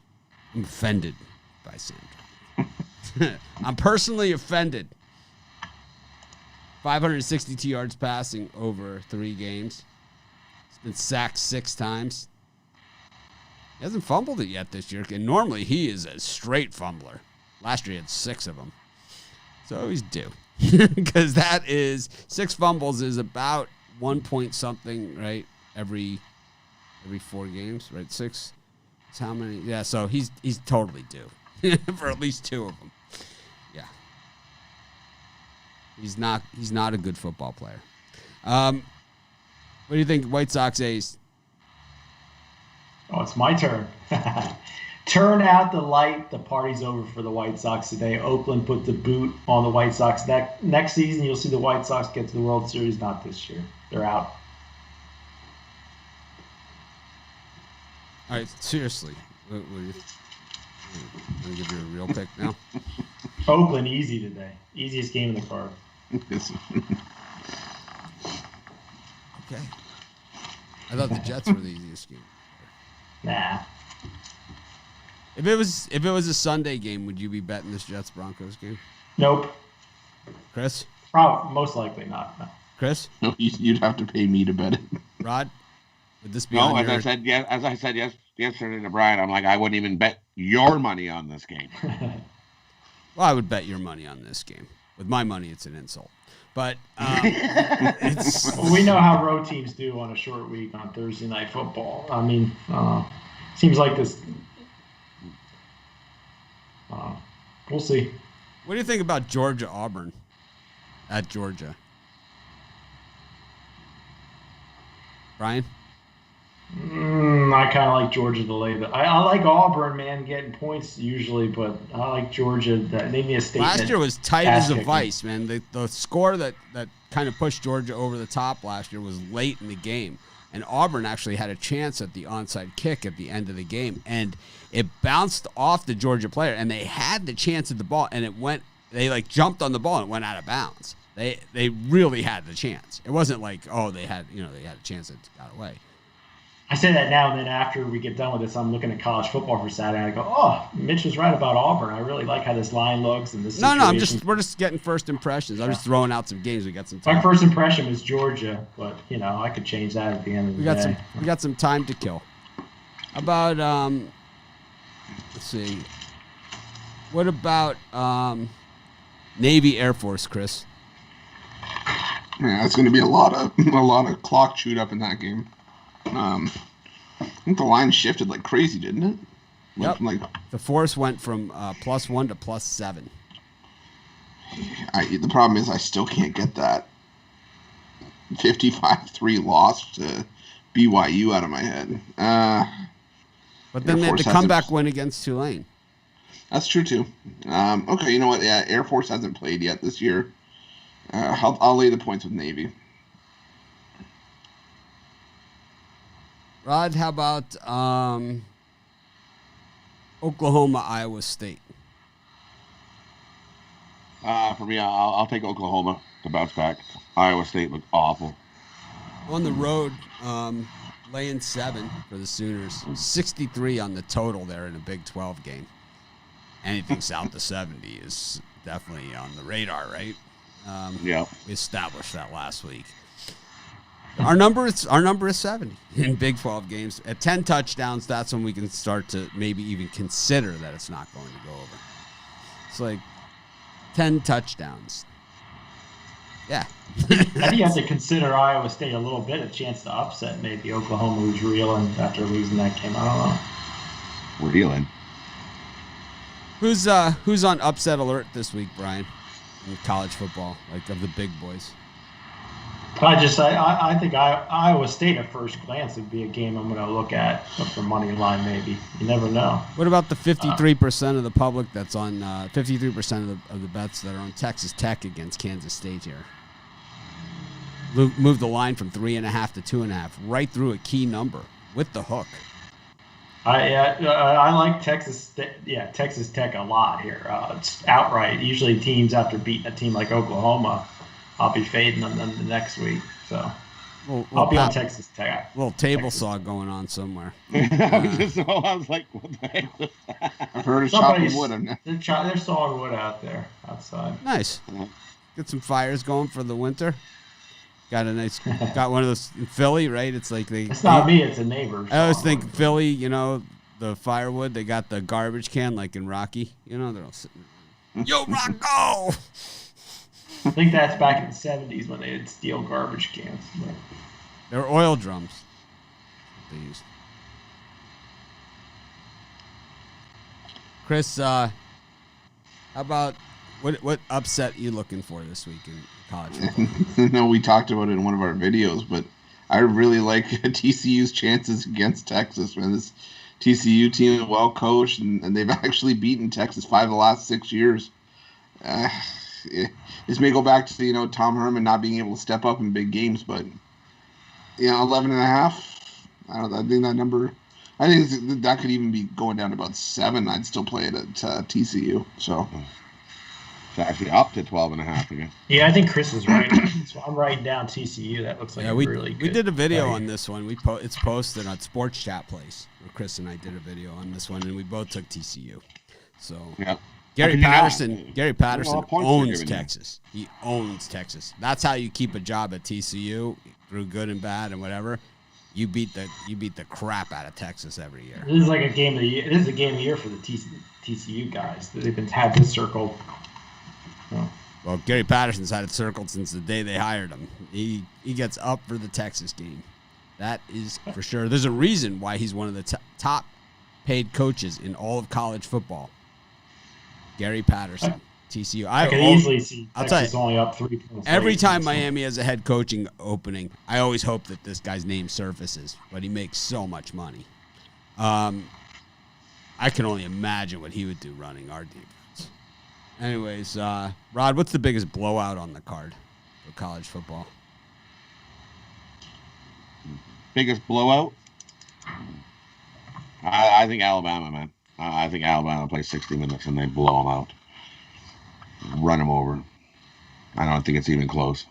I'm offended by Sam Darnold. I'm personally offended. 562 yards passing over 3 games. He's been sacked 6 times. He hasn't fumbled it yet this year, and normally he is a straight fumbler. Last year he had 6 of them. So he's due. Because that is 6 fumbles is about 1 point something, right? Every 4 games, right? 6. That's how many? Yeah, so he's totally due for at least 2 of them. Yeah. He's not a good football player. What do you think, White Sox A's? Oh, it's my turn. Turn out the light. The party's over for the White Sox today. Oakland put the boot on the White Sox. Next season, you'll see the White Sox get to the World Series. Not this year. They're out. All right, seriously. I'm going to give you a real pick now. Oakland, easy today. Easiest game in the card. Okay. I thought the Jets were the easiest game. Nah. If it was a Sunday game, would you be betting this Jets-Broncos game? Nope. Chris? Probably, most likely not. No. Chris? No, you'd have to pay me to bet it. Rod? Would this be No, as I said yesterday to Brian, I'm like, I wouldn't even bet your money on this game. Well, I would bet your money on this game. With my money, it's an insult. But it's... We know how road teams do on a short week on Thursday Night Football. I mean, seems like this... we'll see. What do you think about Georgia-Auburn at Georgia? Brian? I kind of like Georgia to lay that. I like Auburn, man, getting points usually, but I like Georgia. They need a statement. Last year was tight as a vice, man. The score that kind of pushed Georgia over the top last year was late in the game. And Auburn actually had a chance at the onside kick at the end of the game. And it bounced off the Georgia player, and they had the chance at the ball, and they jumped on the ball and it went out of bounds. They really had the chance. It wasn't like, they had a chance that got away. I say that now, and then after we get done with this, I'm looking at college football for Saturday, and I go, Mitch was right about Auburn. I really like how this line looks and this situation. We're just getting first impressions. I'm just throwing out some games. We got some time. My first impression was Georgia, but, I could change that at the end of the day. We got some time to kill. How about, let's see. What about Navy Air Force, Chris? Yeah, it's going to be a lot of clock chewed up in that game. I think the line shifted like crazy, didn't it? Yep. The force went from +1 to +7. The problem is I still can't get that 55-3 loss to BYU out of my head. But then they had the comeback win against Tulane. That's true too. Okay, you know what? Yeah, Air Force hasn't played yet this year. I'll lay the points with Navy. Rod, how about Oklahoma, Iowa State? For me, I'll take Oklahoma to bounce back. Iowa State looked awful. On the road, laying 7 for the Sooners. 63 on the total there in a Big 12 game. Anything south of 70 is definitely on the radar, right? Yeah. We established that last week. Our number is 70 in Big 12 games. At 10 touchdowns, that's when we can start to maybe even consider that it's not going to go over. It's like 10 touchdowns. Yeah. I think you have to consider Iowa State a little bit, a chance to upset maybe Oklahoma, who's reeling after losing that game. I don't know. Reeling. Who's on upset alert this week, Brian, in college football, like of the big boys? I think Iowa State at first glance would be a game I'm going to look at for money line maybe. You never know. What about the 53% of the public that's on 53% of the bets that are on Texas Tech against Kansas State here? Move the line from 3.5 to 2.5, right through a key number with the hook. I like Texas Tech a lot here. It's outright. Usually teams after beating a team like Oklahoma, I'll be fading them the next week. So I'll be on Texas Tech. A little table saw going on somewhere. I was like, what the heck was that? I've heard of chopping wood. They're sawing wood out there outside. Nice. Get some fires going for the winter. Got one of those in Philly, right? It's like It's not me, it's a neighbor. I always think Philly, the firewood, they got the garbage can like in Rocky. They're all sitting there. Yo, Rocco! I think that's back in the 70s when they would steal garbage cans. They're oil drums. They used. Chris, how about what upset you looking for this week in college football? No, we talked about it in one of our videos, but I really like TCU's chances against Texas. Man, this TCU team is well coached, and they've actually beaten Texas 5 of the last 6 years. This may go back to Tom Herman not being able to step up in big games, but 11.5. I don't know. I think that number. I think that could even be going down to about 7. I'd still play it at TCU. So it's actually up to 12.5 again. Yeah, I think Chris is right. So I'm writing down TCU. That looks like really good. We did a video on this one. It's posted on Sports Chat Place where Chris and I did a video on this one, and we both took TCU. So. Yeah. Gary Patterson owns Texas. He owns Texas. That's how you keep a job at TCU through good and bad and whatever. You beat the crap out of Texas every year. This is like a game of the year. This is a game of the year for the TCU guys. They've been had this circled. Well, Gary Patterson's had it circled since the day they hired him. He gets up for the Texas game. That is for sure. There's a reason why he's one of the top paid coaches in all of college football. Gary Patterson, TCU. I can easily see Texas only up 3 points. Every time Miami has a head coaching opening, I always hope that this guy's name surfaces, but he makes so much money. I can only imagine what he would do running our defense. Anyways, Rod, what's the biggest blowout on the card for college football? Biggest blowout? I think Alabama, man. I think Alabama plays 60 minutes and they blow them out. Run them over. I don't think it's even close.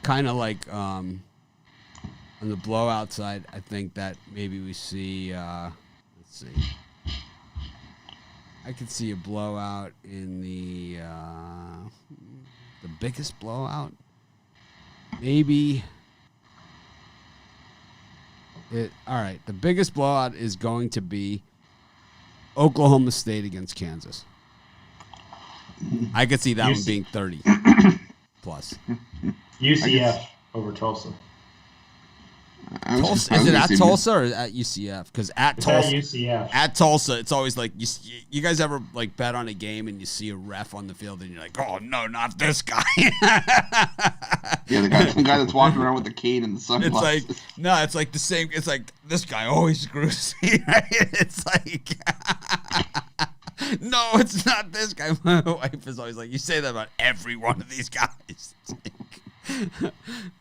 Kind of like on the blowout side, I think that maybe we see, let's see. I could see a blowout in the biggest blowout. Maybe. All right, the biggest blowout is going to be Oklahoma State against Kansas. I could see that one being 30 plus. UCF over Tulsa. Tulsa, is it at Tulsa or at UCF? Because at Tulsa, it's always like you guys ever like bet on a game and you see a ref on the field and you're like, oh no, not this guy. Yeah, the guy that's walking around with the cane and the sunglasses. It's like the same. It's like this guy always screws me. Right? It's like, no, it's not this guy. My wife is always like, you say that about every one of these guys.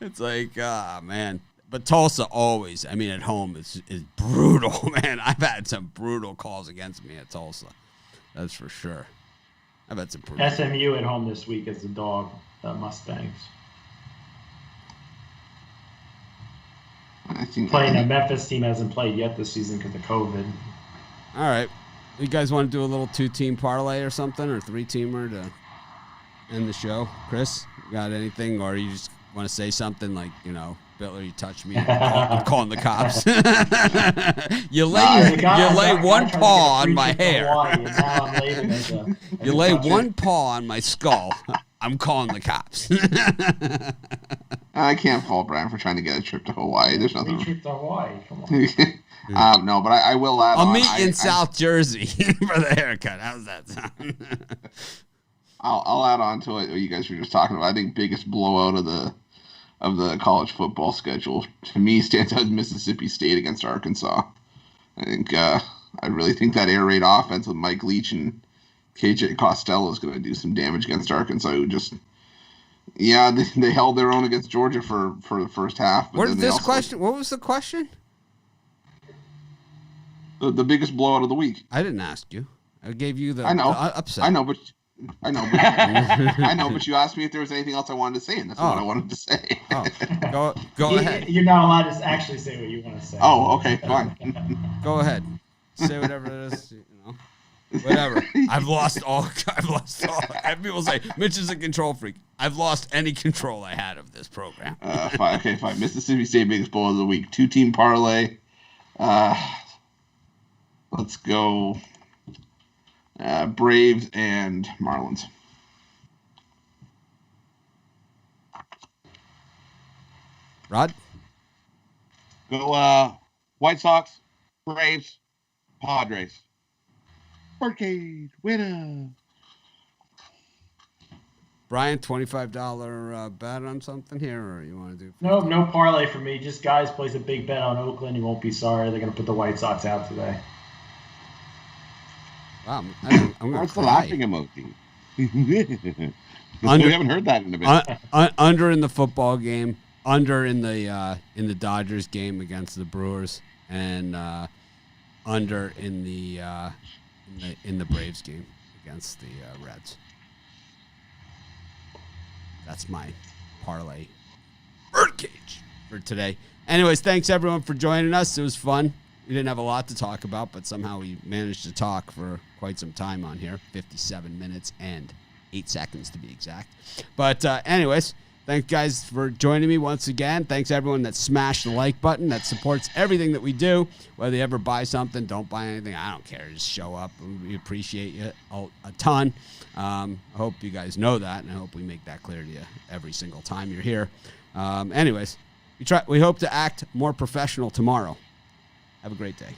It's like, man. But Tulsa always, I mean, at home is brutal, man. I've had some brutal calls against me at Tulsa. That's for sure. I've had some brutal. SMU at home this week as the dog, Mustangs. Playing a Memphis team hasn't played yet this season because of COVID. All right. You guys want to do a little 2-team parlay or something, or 3-teamer to end the show? Chris, you got anything, or you just Want to say something like, Bittler, you touched me. I'm calling the cops. you lay one paw on my hair. You lay one paw on my skull. I'm calling the cops. I can't fault Brian for trying to get a trip to Hawaii. There's nothing. Trip to Hawaii. Come on. No, but I will add. I'll meet you in South Jersey for the haircut. How's that sound? I'll add on to what you guys were just talking about. I think biggest blowout of the college football schedule to me stands out Mississippi State against Arkansas. I think I really think that air raid offense with Mike Leach and KJ Costello is going to do some damage against Arkansas. Who just they held their own against Georgia for the first half. What was this question? What was the question? The biggest blowout of the week. I didn't ask you. I gave you the upset. I know, but you asked me if there was anything else I wanted to say, and that's what I wanted to say. Go ahead. You're not allowed to actually say what you want to say. Oh, okay, fine. Go ahead. Say whatever it is. Whatever. I've lost all. People say Mitch is a control freak. I've lost any control I had of this program. Fine. Mississippi State biggest blowout of the week. 2-team parlay. Let's go. Braves and Marlins. Rod? Go White Sox, Braves, Padres. Birdcage, winner. Brian, $25 bet on something here, or you want to do? No parlay for me. Just guys place a big bet on Oakland. You won't be sorry. They're going to put the White Sox out today. Wow, I'm going to What's the laughing emoji? We haven't heard that in a bit. Under in the football game, under in the Dodgers game against the Brewers, and under in the Braves game against the Reds. That's my parlay birdcage for today. Anyways, thanks everyone for joining us. It was fun. We didn't have a lot to talk about, but somehow we managed to talk for quite some time on here. 57 minutes and 8 seconds to be exact. But anyways, thanks guys for joining me once again. Thanks everyone that smashed the like button, that supports everything that we do. Whether you ever buy something, don't buy anything, I don't care. Just show up. We appreciate you a ton. I hope you guys know that, and I hope we make that clear to you every single time you're here. Anyways, we hope to act more professional tomorrow. Have a great day.